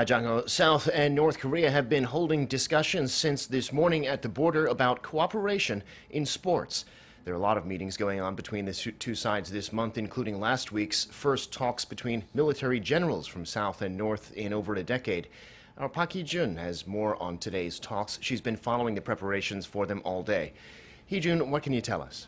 Hi, Jang-ho. South and North Korea have been holding discussions since this morning at the border about cooperation in sports. There are a lot of meetings going on between the two sides this month, including last week's first talks between military generals from South and North in over a decade. Our Park Hee-jun has more on today's talks. She's been following the preparations for them all day. Hee-jun, what can you tell us?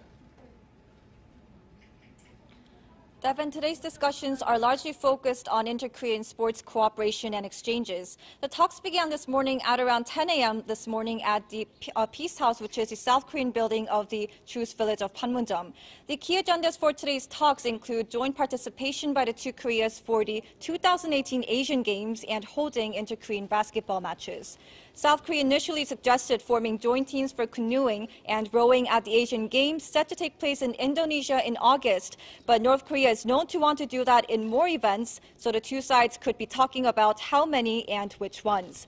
Devin, today's discussions are largely focused on inter-Korean sports cooperation and exchanges. The talks began this morning at around 10 a.m. this morning at the Peace House, which is the South Korean building of the truce village of Panmunjom. The key agendas for today's talks include joint participation by the two Koreas for the 2018 Asian Games and holding inter-Korean basketball matches. South Korea initially suggested forming joint teams for canoeing and rowing at the Asian Games set to take place in Indonesia in August, but North Korea is known to want to do that in more events, so the two sides could be talking about how many and which ones.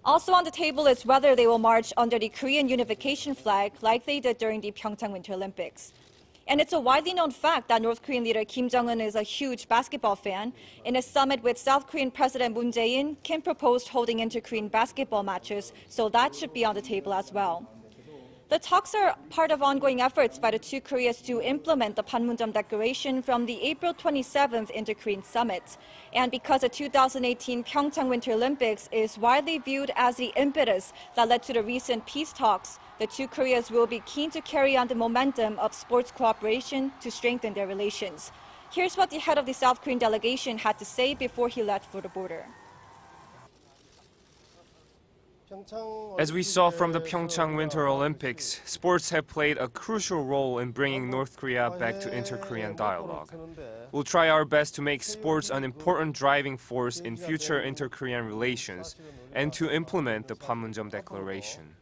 Also on the table is whether they will march under the Korean unification flag like they did during the Pyeongchang Winter Olympics. And it's a widely known fact that North Korean leader Kim Jong-un is a huge basketball fan. In a summit with South Korean President Moon Jae-in, Kim proposed holding inter-Korean basketball matches, so that should be on the table as well. The talks are part of ongoing efforts by the two Koreas to implement the Panmunjom Declaration from the April 27th Inter-Korean Summit. And because the 2018 Pyeongchang Winter Olympics is widely viewed as the impetus that led to the recent peace talks, the two Koreas will be keen to carry on the momentum of sports cooperation to strengthen their relations. Here's what the head of the South Korean delegation had to say before he left for the border. As we saw from the Pyeongchang Winter Olympics, sports have played a crucial role in bringing North Korea back to inter-Korean dialogue. We'll try our best to make sports an important driving force in future inter-Korean relations and to implement the Panmunjom Declaration.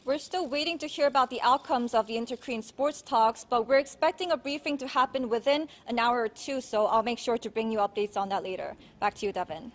We're still waiting to hear about the outcomes of the inter-Korean sports talks, but we're expecting a briefing to happen within an hour or two, so I'll make sure to bring you updates on that later. Back to you, Devin.